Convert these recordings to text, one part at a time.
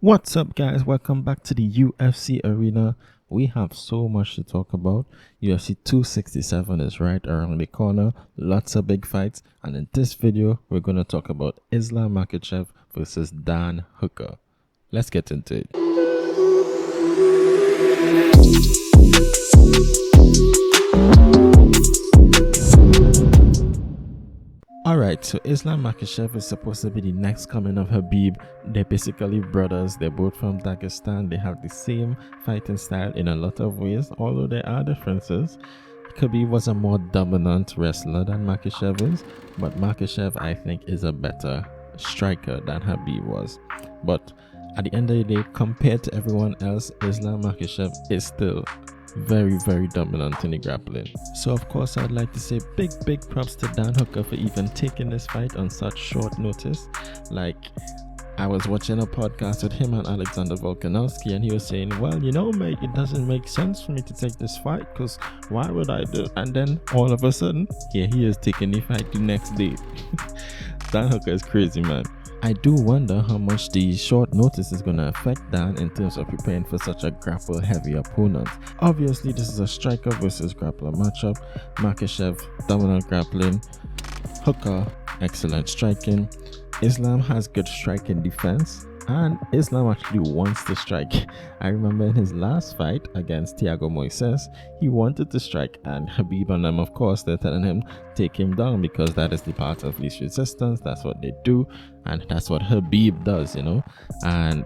What's up, guys? Welcome back to the UFC arena. We have so much to talk about. UFC 267 is right around the corner. Lots of big fights. And in this video, we're going to talk about Islam Makhachev versus Dan Hooker. Let's get into it. Alright, so Islam Makhachev is supposed to be the next coming of Khabib. They're basically brothers. They're both from Dagestan. They have the same fighting style in a lot of ways, although there are differences. Khabib was a more dominant wrestler than Makhachev is, but Makhachev, I think, is a better striker than Khabib was. But at the end of the day, compared to everyone else, Islam Makhachev is still very dominant in the grappling. So of course, I'd like to say big props to Dan Hooker for even taking this fight on such short notice. Like, I was watching a podcast with him and Alexander Volkanovski, and he was saying, well, you know, mate, it doesn't make sense for me to take this fight because why would I do? And then all of a sudden, here he is taking the fight the next day. Dan Hooker is crazy, man. I do wonder how much the short notice is going to affect Dan in terms of preparing for such a grapple heavy opponent. Obviously, this is a striker versus grappler matchup. Makhachev, dominant grappling. Hooker, excellent striking. Islam has good striking defense, and Islam actually wants to strike. I remember in his last fight against Thiago Moises, he wanted to strike, and Khabib and them, of course, they're telling him take him down because that is the part of least resistance. That's what they do, and that's what Khabib does, you know. And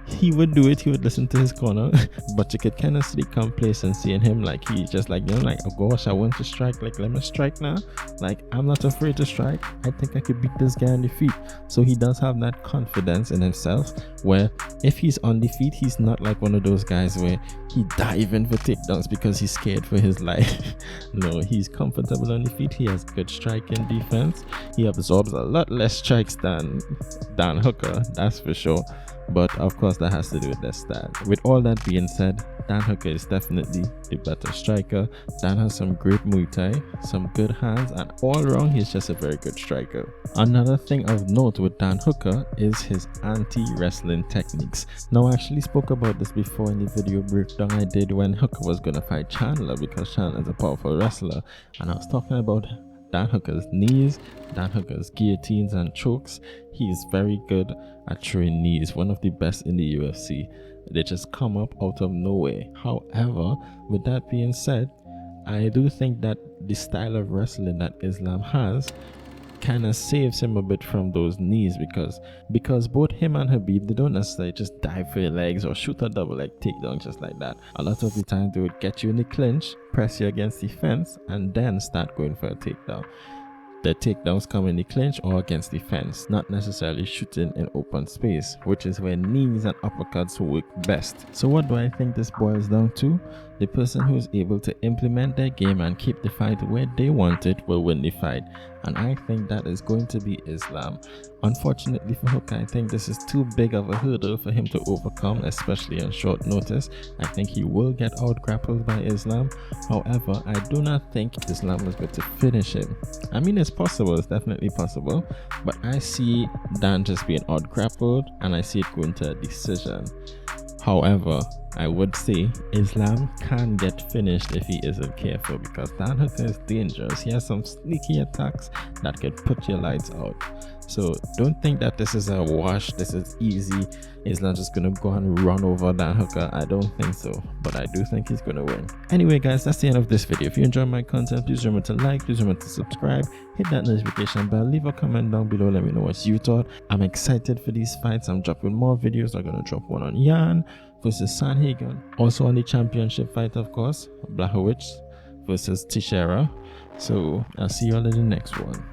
he would do it, he would listen to his corner, but you could kind of see the complacency in him. Like, he just like, you know, like, oh gosh, I want to strike, like, let me strike now. Like, I'm not afraid to strike. I think I could beat this guy on the feet. So he does have that confidence in himself where if he's on the feet, he's not like one of those guys where he dive in for takedowns because he's scared for his life. No, he's comfortable on the feet. He has good striking defense. He absorbs a lot less strikes than Dan Hooker, that's for sure. But of course, that has to do with their style. With all that being said, Dan Hooker is definitely the better striker. Dan has some great Muay Thai, some good hands, and all around he's just a very good striker. Another thing of note with Dan Hooker is his anti-wrestling techniques. Now, I actually spoke about this before in the video breakdown I did when Hooker was going to fight Chandler, because Chandler is a powerful wrestler, and I was talking about Dan Hooker's knees, Dan Hooker's guillotines and chokes. He is very good at throwing knees, one of the best in the UFC. They just come up out of nowhere. However, with that being said, I do think that the style of wrestling that Islam has kind of saves him a bit from those knees, because both him and Khabib, they don't necessarily just dive for your legs or shoot a double leg takedown just like that. A lot of the time they would get you in the clinch, press you against the fence, and then start going for a takedown. The takedowns come in the clinch or against the fence, not necessarily shooting in open space, which is where knees and uppercuts work best. So what do I think this boils down to? The person who is able to implement their game and keep the fight where they want it will win the fight. And I think that is going to be Islam. Unfortunately for Hooker, I think this is too big of a hurdle for him to overcome, especially on short notice. I think he will get out grappled by Islam. However, I do not think Islam is going to finish him. I mean, it's possible, it's definitely possible, but I see Dan just being out grappled, and I see it going to a decision. However, I would say Islam can get finished if he isn't careful, because Dan Hooker is dangerous. He has some sneaky attacks that could put your lights out. So don't think that this is a wash, this is easy. Islam's just gonna go and run over Dan Hooker. I don't think so, but I do think he's gonna win. Anyway, guys, that's the end of this video. If you enjoyed my content, please remember to like, please remember to subscribe, hit that notification bell, leave a comment down below, let me know what you thought. I'm excited for these fights. I'm dropping more videos. I'm gonna drop one on Jan versus Sanhagen, also on the championship fight, of course, Blachowicz versus Teixeira. So I'll see you all in the next one.